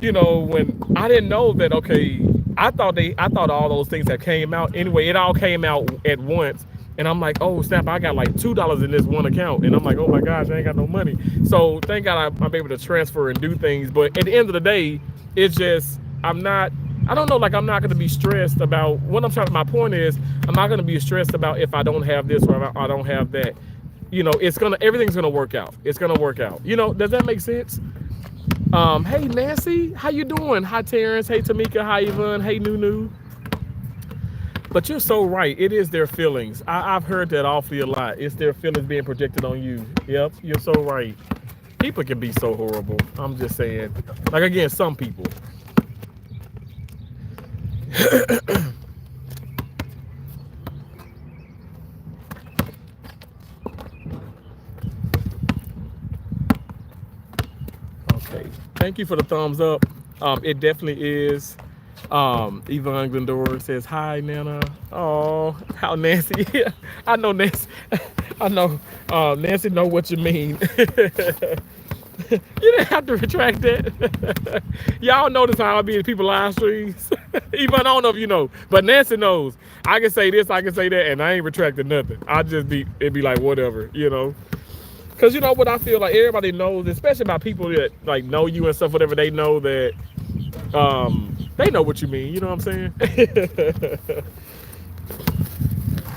you know, when I didn't know that. Okay, I thought all those things that came out. Anyway, it all came out at once. And I'm like, oh snap, I got like $2 in this one account. And I'm like, oh my gosh, I ain't got no money. So thank God I'm able to transfer and do things. But at the end of the day, it's just, I don't know, like I'm not gonna be stressed about what I'm trying. My point is, I'm not gonna be stressed about if I don't have this or I don't have that. You know, everything's gonna work out. It's gonna work out. You know, does that make sense? Hey Nancy, how you doing? Hi Terrence, hey Tamika, hi Yvonne, hey Nunu. But you're so right. It is their feelings. I've heard that awfully a lot. It's their feelings being projected on you. Yep, you're so right. People can be so horrible. I'm just saying. Like, again, some people. Okay. Thank you for the thumbs up. It definitely is. Yvonne Glendora says, hi, Nana. Oh, how Nancy. I know Nancy. I know Nancy know what you mean. You didn't have to retract that. Y'all notice how I be in people live streams. Even I don't know if you know, but Nancy knows. I can say this, I can say that, and I ain't retracting nothing. It'd be like whatever, you know. Cause you know what I feel like everybody knows, especially about people that like know you and stuff, whatever. They know that, they know what you mean. You know what I'm saying?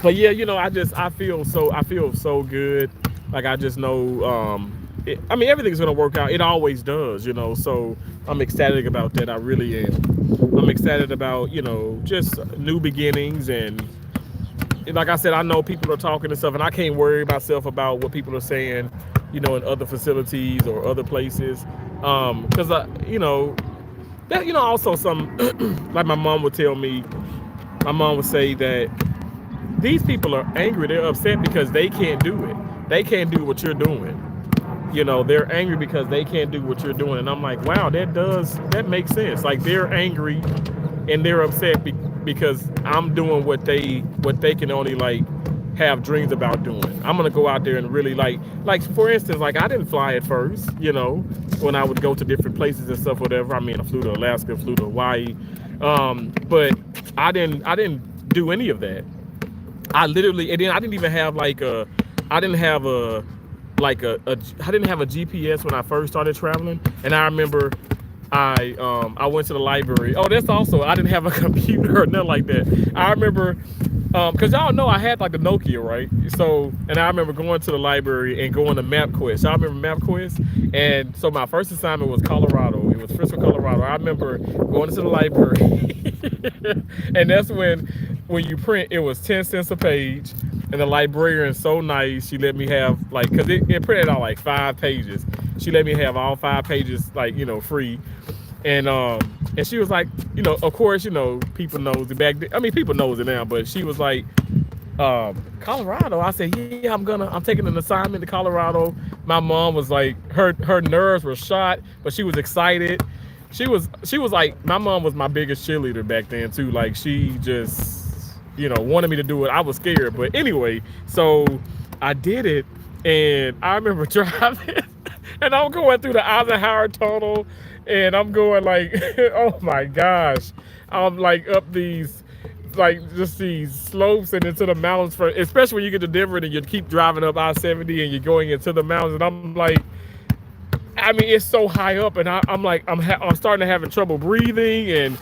But yeah, you know, I feel so good. Like I just know, I mean, everything's gonna work out. It always does, you know. So I'm ecstatic about that. I really am. I'm excited about, you know, just new beginnings and like I said, I know people are talking and stuff, and I can't worry myself about what people are saying, you know, in other facilities or other places, because you know, that you know, also some like my mom would tell me. My mom would say that these people are angry, they're upset because they can't do it. They can't do what you're doing. You know, they're angry because they can't do what you're doing, and I'm like, wow, that makes sense. Like they're angry and they're upset because I'm doing what they can only like have dreams about doing. I'm gonna go out there and really like for instance, like I didn't fly at first, you know, when I would go to different places and stuff, whatever. I mean, I flew to Alaska, flew to Hawaii, but I didn't do any of that. I literally, and then I didn't even have like I didn't have a I didn't have a GPS when I first started traveling, and I remember I went to the library. Oh, that's also, I didn't have a computer or nothing like that. I remember, cause y'all know I had like the Nokia, right? So, and I remember going to the library and going to MapQuest. Y'all remember MapQuest? And so my first assignment was Colorado. It was Frisco, Colorado. I remember going to the library, and that's when you print, it was 10 cents a page. And the librarian, so nice, she let me have like, cause it printed out like 5 pages. She let me have all 5 pages, like, you know, free. And she was like, you know, of course, you know, people knows it back then. I mean, people knows it now, but she was like, Colorado. I said, yeah, I'm taking an assignment to Colorado. My mom was like, her nerves were shot, but she was excited. She was like, my mom was my biggest cheerleader back then too. Like she just, you know, wanted me to do it. I was scared, but anyway, so I did it, and I remember driving, and I'm going through the Eisenhower Tunnel, and I'm going like, oh my gosh, I'm like up these, like just these slopes and into the mountains. For especially when you get to Denver and you keep driving up I-70 and you're going into the mountains, and I'm like, I mean, it's so high up, and I'm like, I'm starting to having trouble breathing, and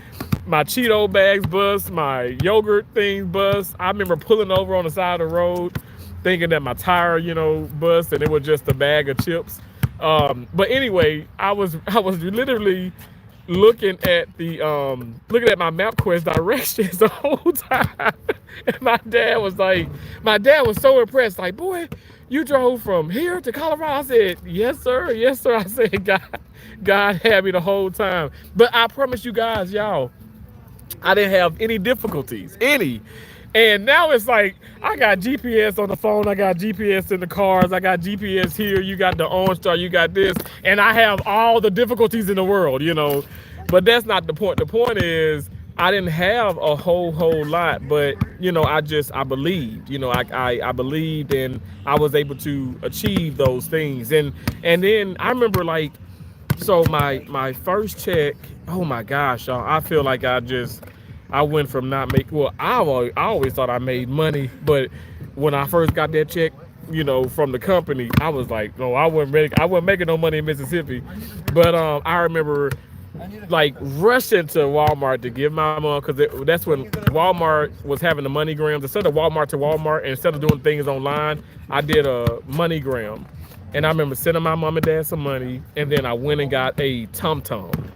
my Cheeto bags bust, my yogurt things bust. I remember pulling over on the side of the road, thinking that my tire, you know, bust, and it was just a bag of chips. But anyway, I was literally looking at my MapQuest directions the whole time, and my dad was so impressed, like, boy, you drove from here to Colorado. I said, yes sir, yes sir. I said, God had me the whole time. But I promise you guys, y'all, I didn't have any difficulties, any. And now it's like, I got GPS on the phone, I got GPS in the cars, I got GPS here, you got the OnStar, you got this, and I have all the difficulties in the world, you know. But that's not the point. The point is, I didn't have a whole lot, but you know, I believed, you know, I believed, and I was able to achieve those things. And then I remember, like, so my first check, oh my gosh, y'all, I feel like I went from not make, well, I always thought I made money, but when I first got that check, you know, from the company, I was like, no, I wasn't making no money in Mississippi. But I remember like rushing to Walmart to give my mom, because that's when Walmart was having the MoneyGrams. Instead of Walmart to Walmart, and instead of doing things online, I did a MoneyGram. And I remember sending my mom and dad some money, and then I went and got a TomTom.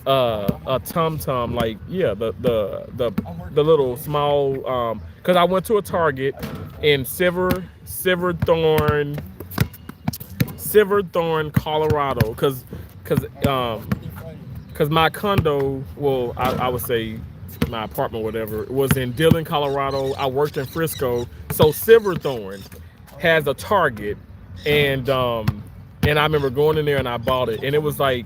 A TomTom, like, yeah, the little small, because I went to a Target in Silverthorne, Colorado, because my condo, well, I would say my apartment, whatever, was in Dillon, Colorado. I worked in Frisco, so Silverthorne has a Target, and I remember going in there and I bought it, and it was like,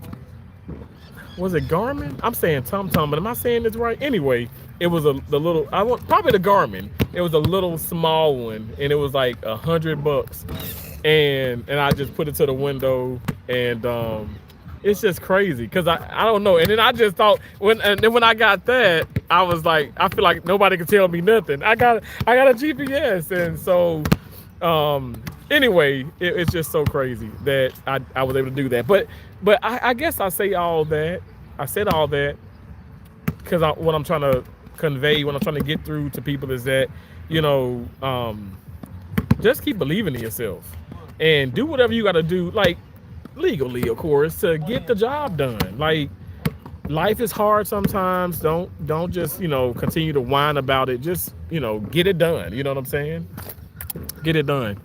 was it Garmin? I'm saying TomTom, but am I saying this right? Anyway, it was the little, probably the Garmin. It was a little small one, and it was like $100, and I just put it to the window, and It's just crazy because I don't know. And then I just thought and then when I got that, I was like, I feel like nobody can tell me nothing. I got a GPS, and so anyway, it's just so crazy that I was able to do that. But I guess I say all that. I said all that because what I'm trying to convey, what I'm trying to get through to people is that, you know, just keep believing in yourself and do whatever you got to do, like legally, of course, to get the job done. Like, life is hard sometimes. Don't just, continue to whine about it. Just, get it done. You know what I'm saying? Get it done.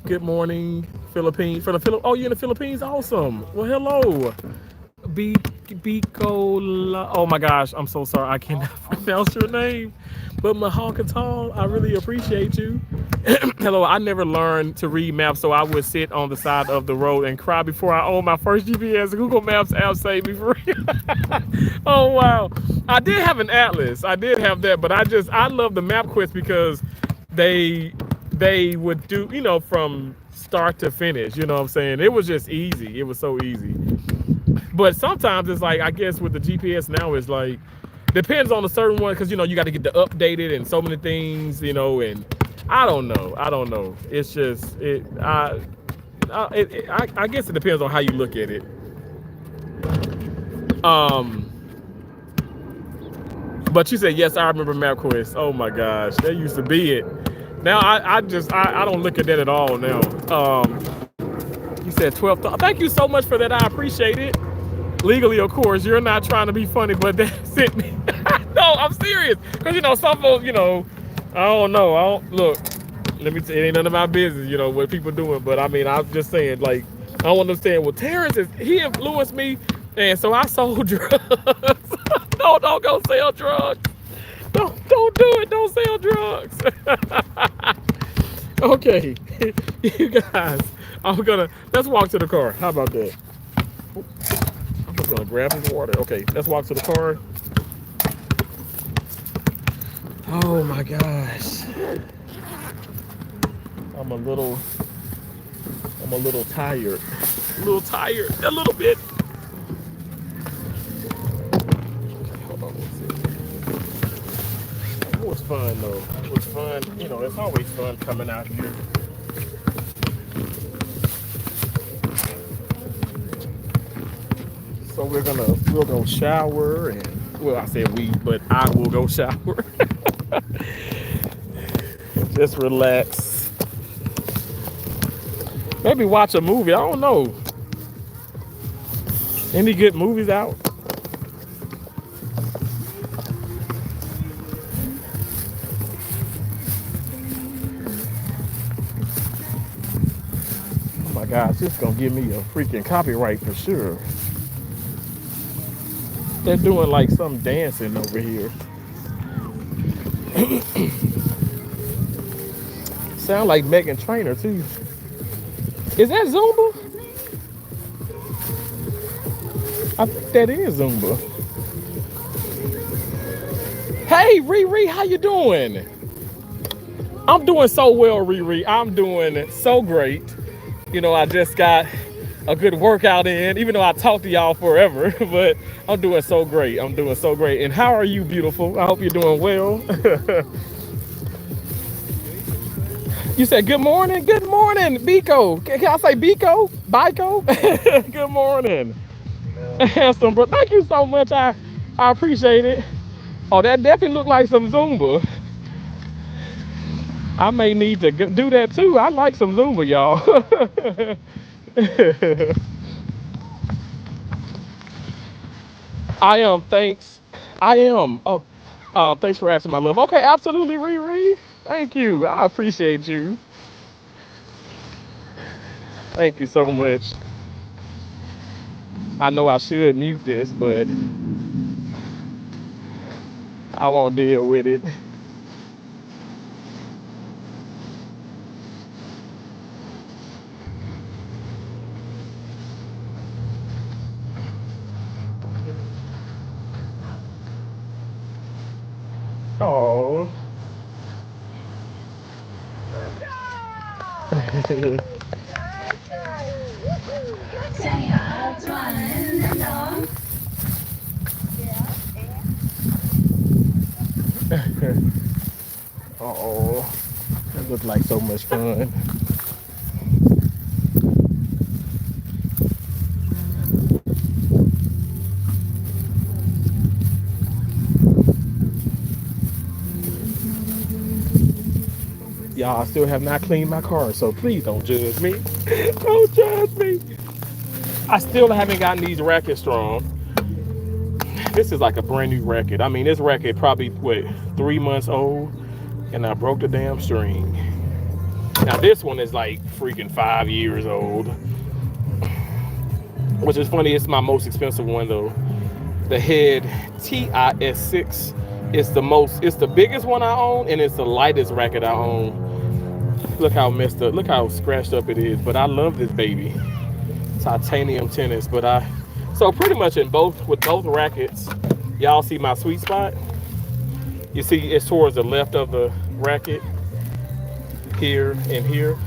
Good morning, Philippines. For the Oh, you're in the Philippines? Awesome. Well, hello. B Biko. Oh my gosh, I'm so sorry. I cannot pronounce your name. But Mahakatal, I really appreciate you. Hello, I never learned to read maps, so I would sit on the side of the road and cry before I owned my first GPS. Google Maps app saved me for real. Oh wow. I did have an atlas. I did have that, but I love the MapQuest because they would do, from start to finish, you know what I'm saying? It was just easy. It was so easy. But sometimes it's like, I guess with the GPS now, it's like, depends on a certain one, because, you got to get the updated and so many things, and I don't know. It's just, I guess it depends on how you look at it. But you said, yes, I remember MapQuest. Oh my gosh, that used to be it. Now I don't look at that at all now. You said 12. Thank you so much for that. I appreciate it. Legally, of course, you're not trying to be funny, but that sent me. No, I'm serious. Because, some folks, I don't know. Look, let me tell you, it ain't none of my business, what people doing. But I mean, I'm just saying, like, I don't understand. Well, Terrence, he influenced me, and so I sold drugs. No, don't go sell drugs. Don't do it. Don't sell drugs. Okay, you guys, let's walk to the car. How about that? I'm just gonna grab his water. Okay, let's walk to the car. Oh my gosh. I'm a little tired. A little tired. A little bit. Okay, hold on one second. It was fun though. It was fun. It's always fun coming out here. So we'll go shower, and well, I said we, but I will go shower. Just relax. Maybe watch a movie. I don't know. Any good movies out? Oh my gosh, this is gonna give me a freaking copyright for sure. They're doing like some dancing over here. Sound like Megan Trainor too. Is that Zumba? I think that is Zumba. Hey Riri, how you doing? I'm doing so well, Riri. I'm doing so great. I just got a good workout in, even though I talked to y'all forever, but I'm doing so great. I'm doing so great. And how are you, beautiful? I hope you're doing well. You said good morning? Good morning, Biko. Can I say Biko? Biko? Good morning. Handsome, bro. Thank you so much. I appreciate it. Oh, that definitely looked like some Zumba. I may need to do that too. I like some Zumba, y'all. I am. Thanks. I am. Oh, thanks for asking, my love. Okay, absolutely, Riri. Thank you. I appreciate you. Thank you so much. I know I should mute this, but I won't deal with it. Oh. Oh, that looked like so much fun. Y'all, I still have not cleaned my car, so please don't judge me. Don't judge me. I still haven't gotten these rackets strong. This is like a brand new racket. I mean, this racket probably, what, 3 months old, and I broke the damn string. Now this one is like freaking 5 years old, which is funny. It's my most expensive one though. The Head TIS6 is it's the biggest one I own, and it's the lightest racket I own. Look how messed up, look how scratched up it is, but I love this baby. Titanium tennis, so pretty much with both rackets, y'all see my sweet spot. You see it's towards the left of the racket, here and here,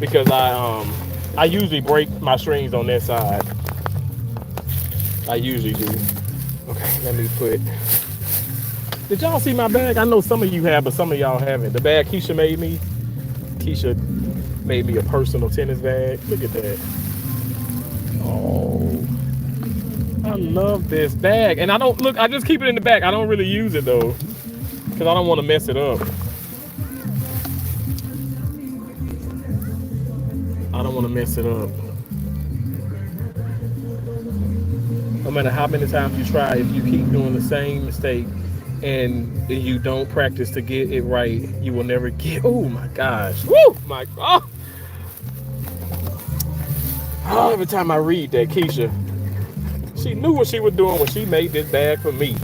because I usually break my strings on that side. I usually do. Okay, let me put. Did y'all see my bag? I know some of you have, but some of y'all haven't. The bag Keisha made me. Keisha made me a personal tennis bag. Look at that. Oh, I love this bag. And I just keep it in the back. I don't really use it though, because I don't want to mess it up. I don't want to mess it up. No matter how many times you try, if you keep doing the same mistake and you don't practice to get it right, you will never get. Oh my gosh. Woo! Oh, every time I read that, Keisha, she knew what she was doing when she made this bag for me.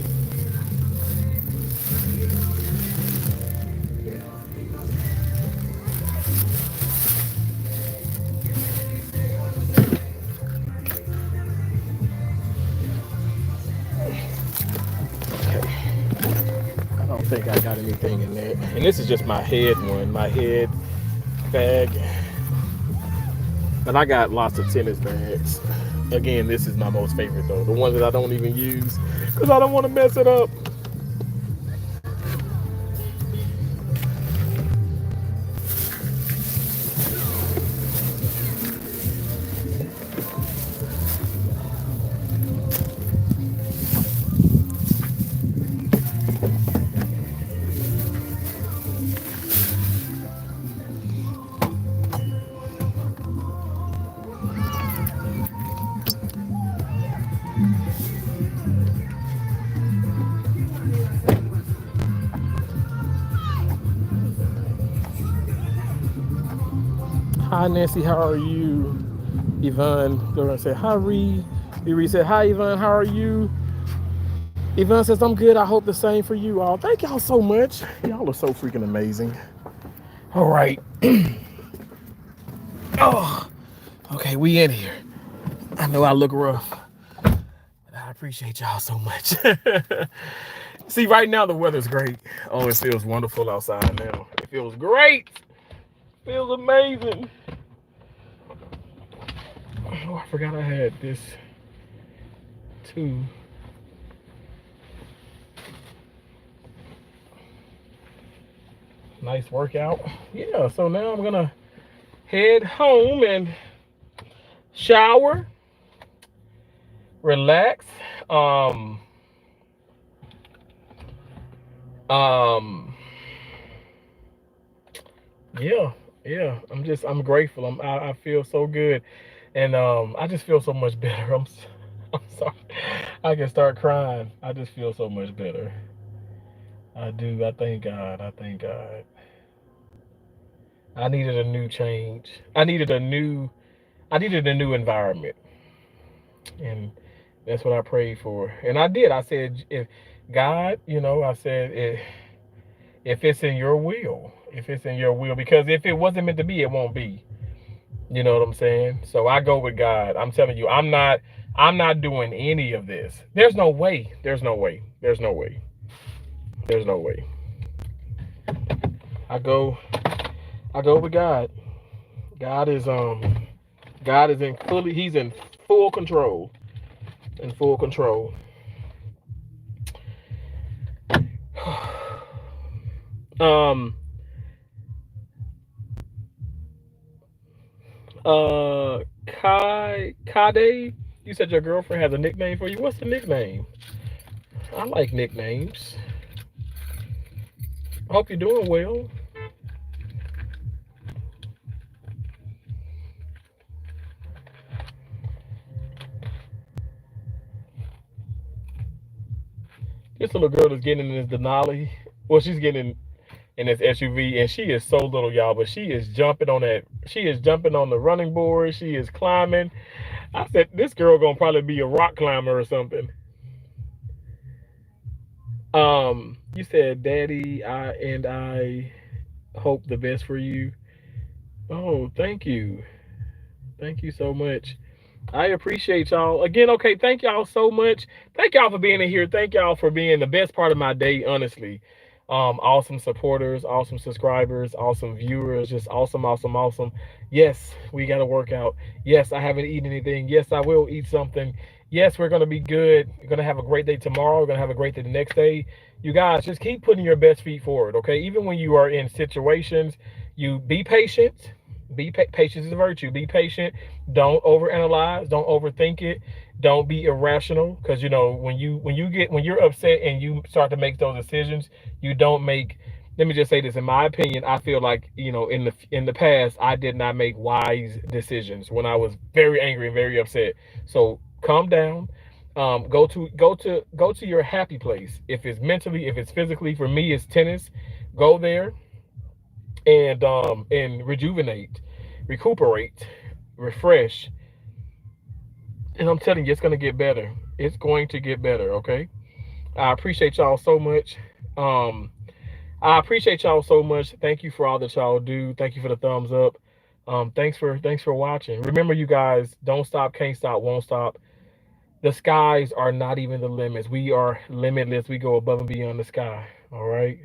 I don't think I got anything in there. And this is just my head one, my head bag. But I got lots of tennis bags. Again, this is my most favorite though. The one that I don't even use because I don't want to mess it up. Hi Nancy, how are you? Yvonne, Laura said hi Ree. Ree said hi Yvonne, how are you? Yvonne says I'm good. I hope the same for you all. Thank y'all so much. Y'all are so freaking amazing. All right. Oh, okay, we in here. I know I look rough, but I appreciate y'all so much. See, right now the weather's great. Oh, it feels wonderful outside now. It feels great. Feels amazing. Oh, I forgot I had this too. Nice workout. Yeah, so now I'm gonna head home and shower, relax. Yeah. I'm grateful. I feel so good, and I just feel so much better. I'm sorry. I can start crying. I just feel so much better. I do. I thank God. I thank God. I needed a new change. I needed a new environment, and that's what I prayed for. And I did. I said, if God, I said, if it's in your will, because if it wasn't meant to be, it won't be. You know what I'm saying? So I go with God. I'm telling you, I'm not doing any of this. There's no way. There's no way. There's no way. There's no way. I go with God. God is he's in full control. In full control. Um, Kade, you said your girlfriend has a nickname for you. What's the nickname? I like nicknames. I hope you're doing well. This little girl is getting in this Denali. Well, she's getting in this SUV, and she is so little, y'all. But she is jumping on that. She is jumping on the running board. She is climbing. I said, this girl gonna probably be a rock climber or something. You said, Daddy, I hope the best for you. Oh, thank you so much. I appreciate y'all. Again, okay, thank y'all so much. Thank y'all for being in here. Thank y'all for being the best part of my day, honestly. Awesome supporters, awesome subscribers, awesome viewers, just awesome, awesome, awesome. Yes, we got to work out. Yes, I haven't eaten anything. Yes, I will eat something. Yes, we're going to be good. We're going to have a great day tomorrow. We're going to have a great day the next day. You guys, just keep putting your best feet forward, okay? Even when you are in situations, you be patient. Patience is a virtue. Be patient. Don't overanalyze. Don't overthink it. Don't be irrational, because you know when you're upset and you start to make those decisions, you don't make. Let me just say this. In my opinion, I feel like in the past I did not make wise decisions when I was very angry and very upset. So calm down. Go to your happy place. If it's mentally, if it's physically. For me, it's tennis. Go there and rejuvenate, recuperate, refresh. And I'm telling you, it's gonna get better. It's going to get better. Okay. I appreciate y'all so much. Um, I appreciate y'all so much. Thank you for all that y'all do. Thank you for the thumbs up. Thanks for watching. Remember, you guys, don't stop, can't stop, won't stop. The skies are not even the limits. We are limitless. We go above and beyond the sky. All right.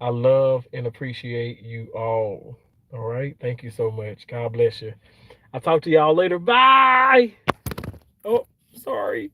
I love and appreciate you all. All right. Thank you so much. God bless you. I'll talk to y'all later. Bye. Oh, sorry.